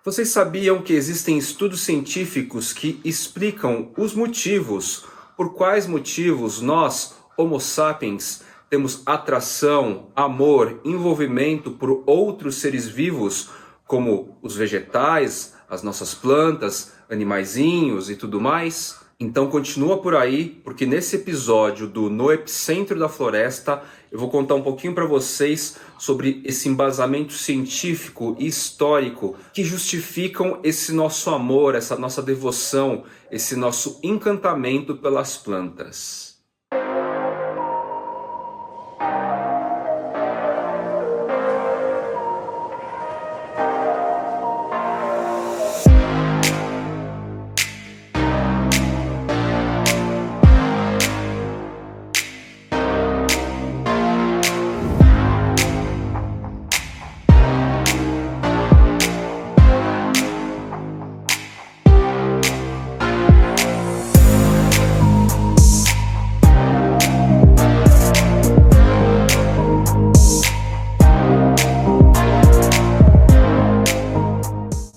Vocês sabiam que existem estudos científicos que explicam os motivos, por quais motivos nós, Homo sapiens, temos atração, amor, envolvimento por outros seres vivos, como os vegetais, as nossas plantas, animaizinhos e tudo mais? Então continua por aí, porque nesse episódio do No Epicentro da Floresta, eu vou contar um pouquinho para vocês sobre esse embasamento científico e histórico que justificam esse nosso amor, essa nossa devoção, esse nosso encantamento pelas plantas.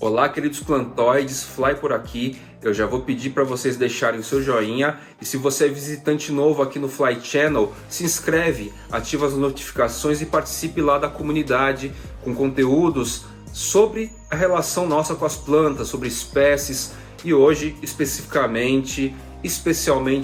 Olá, queridos plantoides, Fly por aqui. Eu já vou pedir para vocês deixarem o seu joinha e se você é visitante novo aqui no Fly Channel, se inscreve, ativa as notificações e participe lá da comunidade com conteúdos sobre a relação nossa com as plantas, sobre espécies e hoje especialmente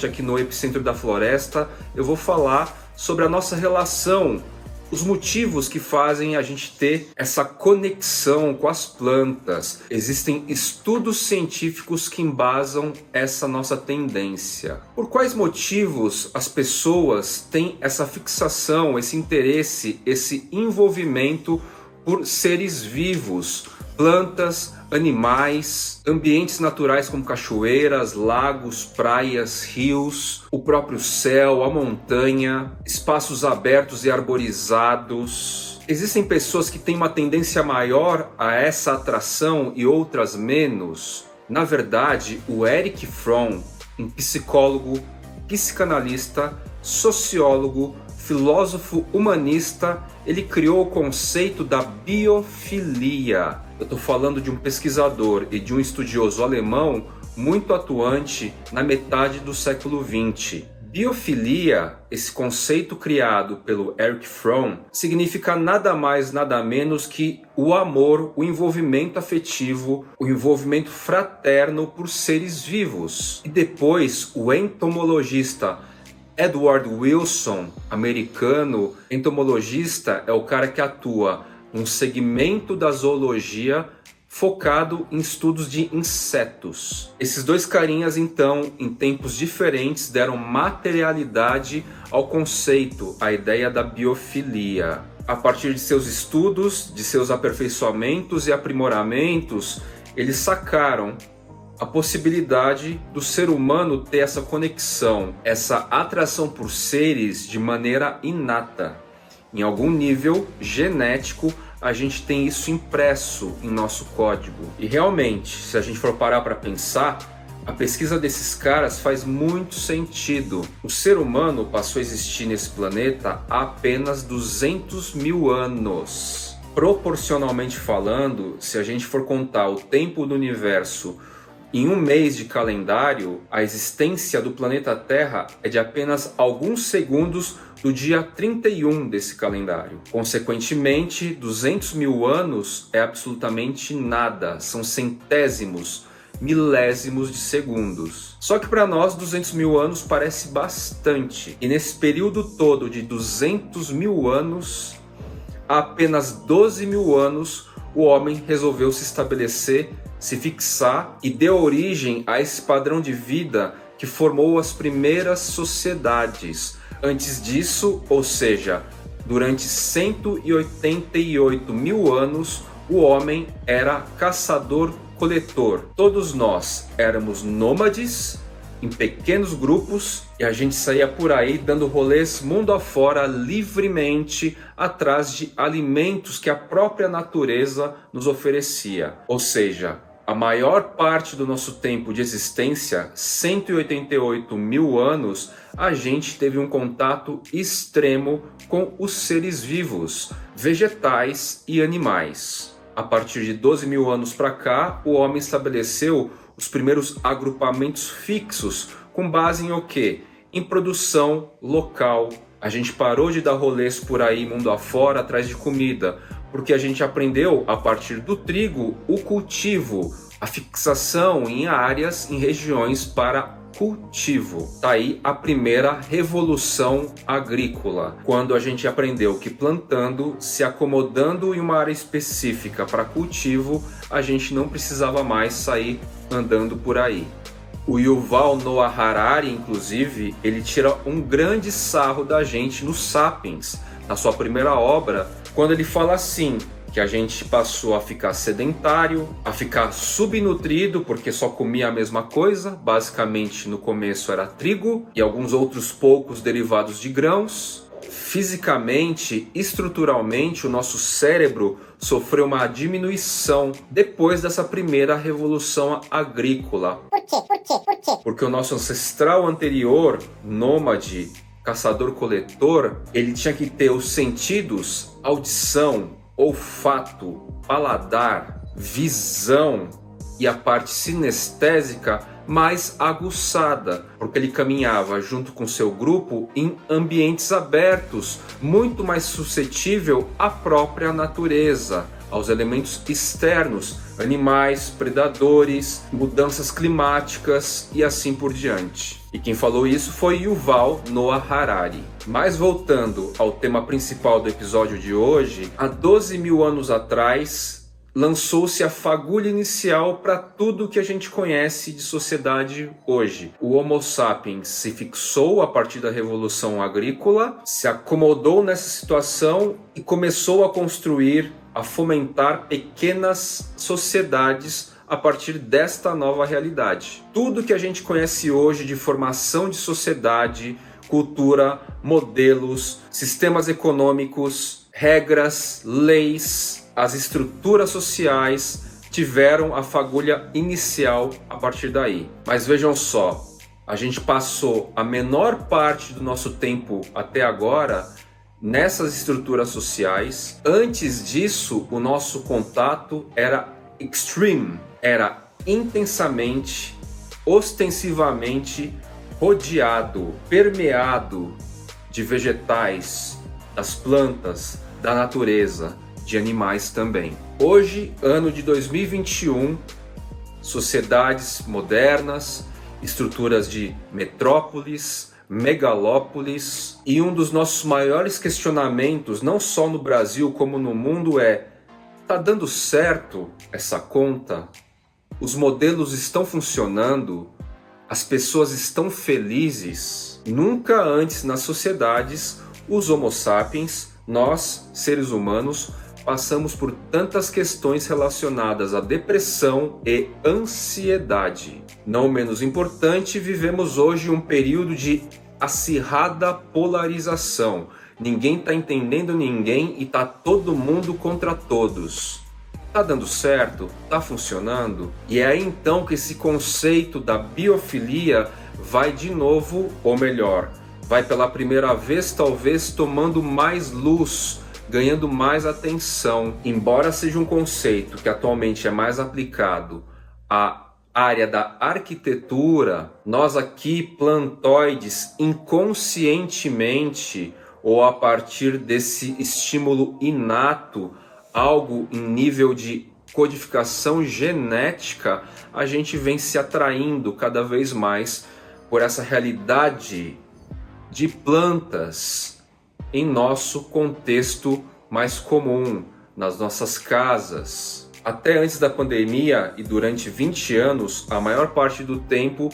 aqui no Epicentro da Floresta, eu vou falar sobre a nossa relação, os motivos que fazem a gente ter essa conexão com as plantas. Existem estudos científicos que embasam essa nossa tendência. Por quais motivos as pessoas têm essa fixação, esse interesse, esse envolvimento por seres vivos, plantas, animais, ambientes naturais como cachoeiras, lagos, praias, rios, o próprio céu, a montanha, espaços abertos e arborizados? Existem pessoas que têm uma tendência maior a essa atração e outras menos? Na verdade, o Erich Fromm, um psicólogo, psicanalista, sociólogo, filósofo humanista, ele criou o conceito da biofilia. Eu estou falando de um pesquisador e de um estudioso alemão muito atuante na metade do século XX. Biofilia, esse conceito criado pelo Erich Fromm, significa nada mais, nada menos que o amor, o envolvimento afetivo, o envolvimento fraterno por seres vivos. E depois, o entomologista Edward Wilson, americano, entomologista, é o cara que atua num segmento da zoologia focado em estudos de insetos. Esses dois carinhas, então, em tempos diferentes, deram materialidade ao conceito, à ideia da biofilia. A partir de seus estudos, de seus aperfeiçoamentos e aprimoramentos, eles sacaram a possibilidade do ser humano ter essa conexão, essa atração por seres de maneira inata. Em algum nível genético, a gente tem isso impresso em nosso código. E realmente, se a gente for parar para pensar, a pesquisa desses caras faz muito sentido. O ser humano passou a existir nesse planeta há apenas 200 mil anos. Proporcionalmente falando, se a gente for contar o tempo do universo em um mês de calendário, a existência do planeta Terra é de apenas alguns segundos do dia 31 desse calendário. Consequentemente, 200 mil anos é absolutamente nada, são centésimos, milésimos de segundos. Só que para nós 200 mil anos parece bastante. E nesse período todo de 200 mil anos, há apenas 12 mil anos, o homem resolveu se estabelecer, se fixar e deu origem a esse padrão de vida que formou as primeiras sociedades. Antes disso, ou seja, durante 188 mil anos, o homem era caçador-coletor. Todos nós éramos nômades, em pequenos grupos, e a gente saía por aí dando rolês mundo afora livremente atrás de alimentos que a própria natureza nos oferecia. Ou seja, a maior parte do nosso tempo de existência, 188 mil anos, a gente teve um contato extremo com os seres vivos, vegetais e animais. a partir de 12 mil anos para cá, o homem estabeleceu os primeiros agrupamentos fixos, com base em o quê? Em produção local. A gente parou de dar rolês por aí, mundo afora, atrás de comida, porque a gente aprendeu, a partir do trigo, o cultivo, a fixação em áreas, em regiões para cultivo. Tá aí a primeira revolução agrícola, quando a gente aprendeu que plantando, se acomodando em uma área específica para cultivo, a gente não precisava mais sair andando por aí. O Yuval Noah Harari, inclusive, ele tira um grande sarro da gente no Sapiens, na sua primeira obra, quando ele fala assim, que a gente passou a ficar sedentário, a ficar subnutrido, porque só comia a mesma coisa, basicamente no começo era trigo e alguns outros poucos derivados de grãos. Fisicamente, estruturalmente, o nosso cérebro sofreu uma diminuição depois dessa primeira revolução agrícola. Por quê? Porque o nosso ancestral anterior, nômade, caçador-coletor, ele tinha que ter os sentidos, audição, olfato, paladar, visão e a parte sinestésica mais aguçada, porque ele caminhava junto com seu grupo em ambientes abertos, muito mais suscetível à própria natureza, aos elementos externos, animais, predadores, mudanças climáticas e assim por diante. E quem falou isso foi Yuval Noah Harari. Mas voltando ao tema principal do episódio de hoje, há 12 mil anos atrás, lançou-se a fagulha inicial para tudo que a gente conhece de sociedade hoje. O Homo sapiens se fixou a partir da Revolução Agrícola, se acomodou nessa situação e começou a construir, a fomentar pequenas sociedades a partir desta nova realidade. Tudo que a gente conhece hoje de formação de sociedade, cultura, modelos, sistemas econômicos, regras, leis, as estruturas sociais tiveram a fagulha inicial a partir daí. Mas vejam só, a gente passou a menor parte do nosso tempo até agora nessas estruturas sociais. Antes disso, o nosso contato era extreme, era intensamente, ostensivamente rodeado, permeado de vegetais, das plantas, da natureza, de animais também. Hoje, ano de 2021, sociedades modernas, estruturas de metrópoles, megalópolis, e um dos nossos maiores questionamentos, não só no Brasil como no mundo, é: tá dando certo essa conta? Os modelos estão funcionando? As pessoas estão felizes? Nunca antes nas sociedades, os Homo sapiens, nós, seres humanos, passamos por tantas questões relacionadas à depressão e ansiedade. Não menos importante, vivemos hoje um período de acirrada polarização. Ninguém está entendendo ninguém e tá todo mundo contra todos. Tá dando certo? Tá funcionando? E é aí então que esse conceito da biofilia vai de novo, ou melhor, vai pela primeira vez talvez tomando mais luz, ganhando mais atenção. Embora seja um conceito que atualmente é mais aplicado à área da arquitetura, nós aqui, plantoides, inconscientemente ou a partir desse estímulo inato, algo em nível de codificação genética, a gente vem se atraindo cada vez mais por essa realidade de plantas em nosso contexto mais comum, nas nossas casas. Até antes da pandemia e durante 20 anos, a maior parte do tempo,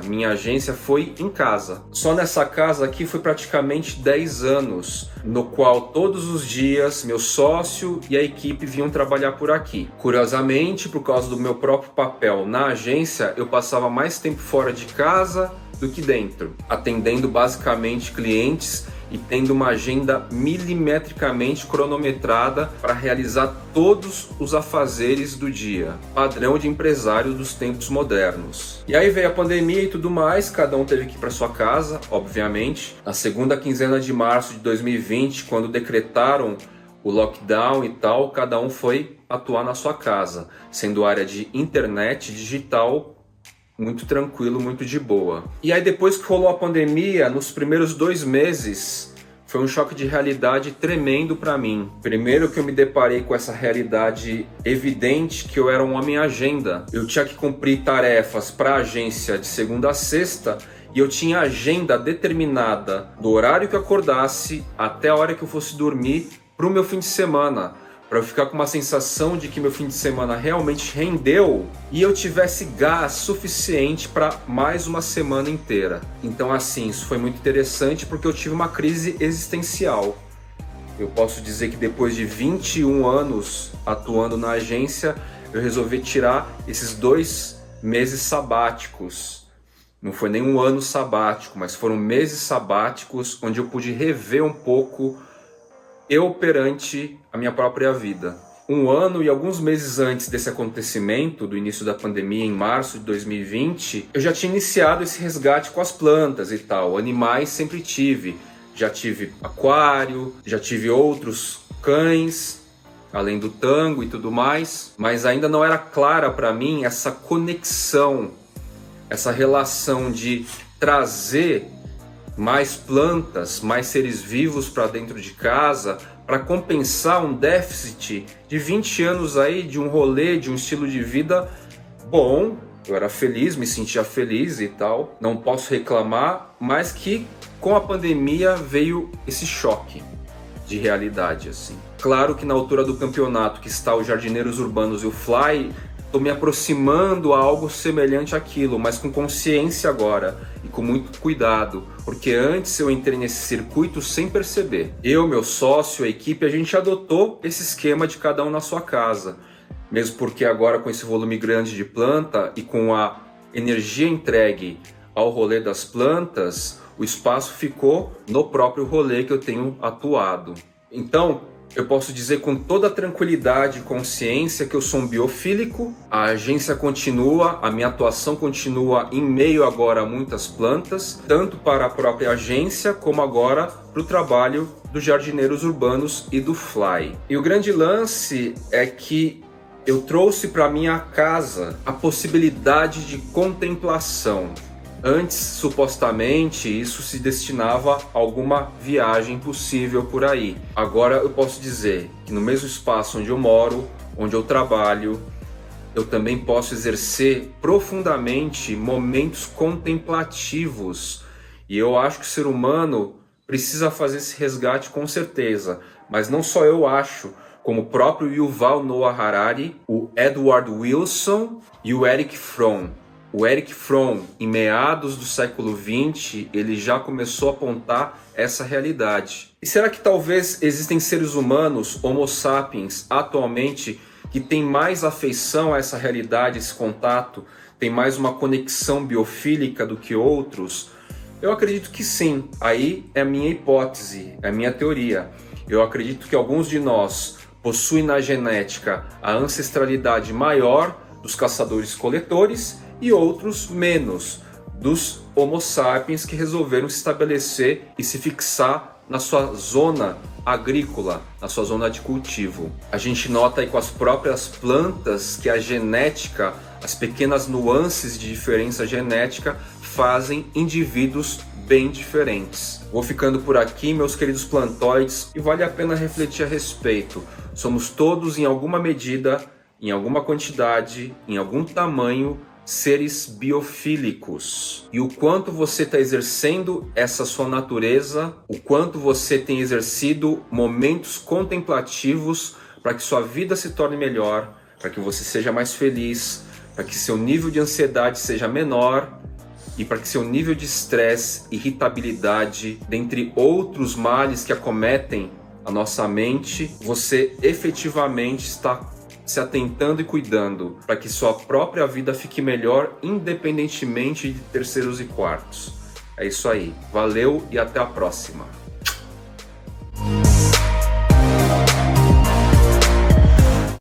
minha agência foi em casa. Só nessa casa aqui foi praticamente 10 anos, no qual todos os dias meu sócio e a equipe vinham trabalhar por aqui. Curiosamente, por causa do meu próprio papel na agência, eu passava mais tempo fora de casa do que dentro, atendendo basicamente clientes e tendo uma agenda milimetricamente cronometrada para realizar todos os afazeres do dia, padrão de empresário dos tempos modernos. E aí veio a pandemia e tudo mais, cada um teve que ir para sua casa, obviamente. Na segunda quinzena de março de 2020, quando decretaram o lockdown e tal, cada um foi atuar na sua casa, sendo área de internet digital muito tranquilo, muito de boa. E aí depois que rolou a pandemia, nos primeiros 2 meses, foi um choque de realidade tremendo para mim. Primeiro que eu me deparei com essa realidade evidente que eu era um homem agenda. Eu tinha que cumprir tarefas para a agência de segunda a sexta e eu tinha agenda determinada do horário que eu acordasse até a hora que eu fosse dormir para o meu fim de semana, para eu ficar com uma sensação de que meu fim de semana realmente rendeu e eu tivesse gás suficiente para mais uma semana inteira. Então assim, isso foi muito interessante porque eu tive uma crise existencial. Eu posso dizer que depois de 21 anos atuando na agência, eu resolvi tirar esses 2 meses sabáticos. Não foi nem um ano sabático, mas foram meses sabáticos onde eu pude rever um pouco eu perante a minha própria vida. 1 ano e alguns meses antes desse acontecimento, do início da pandemia, em março de 2020, eu já tinha iniciado esse resgate com as plantas e tal. Animais sempre tive. Já tive aquário, já tive outros cães, além do tango e tudo mais. Mas ainda não era clara para mim essa conexão, essa relação de trazer mais plantas, mais seres vivos para dentro de casa, para compensar um déficit de 20 anos aí de um rolê, de um estilo de vida bom. Eu era feliz, me sentia feliz e tal, não posso reclamar, mas que com a pandemia veio esse choque de realidade, assim. Claro que na altura do campeonato que está os Jardineiros Urbanos e o Fly, estou me aproximando a algo semelhante àquilo, mas com consciência agora e com muito cuidado, porque antes eu entrei nesse circuito sem perceber. Eu, meu sócio, a equipe, a gente adotou esse esquema de cada um na sua casa, mesmo porque agora com esse volume grande de planta e com a energia entregue ao rolê das plantas, o espaço ficou no próprio rolê que eu tenho atuado. Então, eu posso dizer com toda tranquilidade e consciência que eu sou um biofílico, a agência continua, a minha atuação continua em meio agora a muitas plantas, tanto para a própria agência como agora para o trabalho dos Jardineiros Urbanos e do Fly. E o grande lance é que eu trouxe para minha casa a possibilidade de contemplação. Antes, supostamente, isso se destinava a alguma viagem possível por aí. Agora eu posso dizer que no mesmo espaço onde eu moro, onde eu trabalho, eu também posso exercer profundamente momentos contemplativos. E eu acho que o ser humano precisa fazer esse resgate com certeza. Mas não só eu acho, como o próprio Yuval Noah Harari, o Edward Wilson e o Erich Fromm. O Erich Fromm, em meados do século XX, ele já começou a apontar essa realidade. E será que talvez existem seres humanos, Homo sapiens, atualmente, que têm mais afeição a essa realidade, esse contato, tem mais uma conexão biofílica do que outros? Eu acredito que sim. Aí é a minha hipótese, é a minha teoria. Eu acredito que alguns de nós possuem na genética a ancestralidade maior dos caçadores-coletores e outros menos, dos Homo sapiens que resolveram se estabelecer e se fixar na sua zona agrícola, na sua zona de cultivo. A gente nota aí com as próprias plantas que a genética, as pequenas nuances de diferença genética fazem indivíduos bem diferentes. Vou ficando por aqui, meus queridos plantoides, e vale a pena refletir a respeito. Somos todos, em alguma medida, em alguma quantidade, em algum tamanho, seres biofílicos. E o quanto você está exercendo essa sua natureza, o quanto você tem exercido momentos contemplativos para que sua vida se torne melhor, para que você seja mais feliz, para que seu nível de ansiedade seja menor e para que seu nível de estresse, irritabilidade, dentre outros males que acometem a nossa mente, você efetivamente está se atentando e cuidando para que sua própria vida fique melhor, independentemente de terceiros e quartos. É isso aí. Valeu e até a próxima.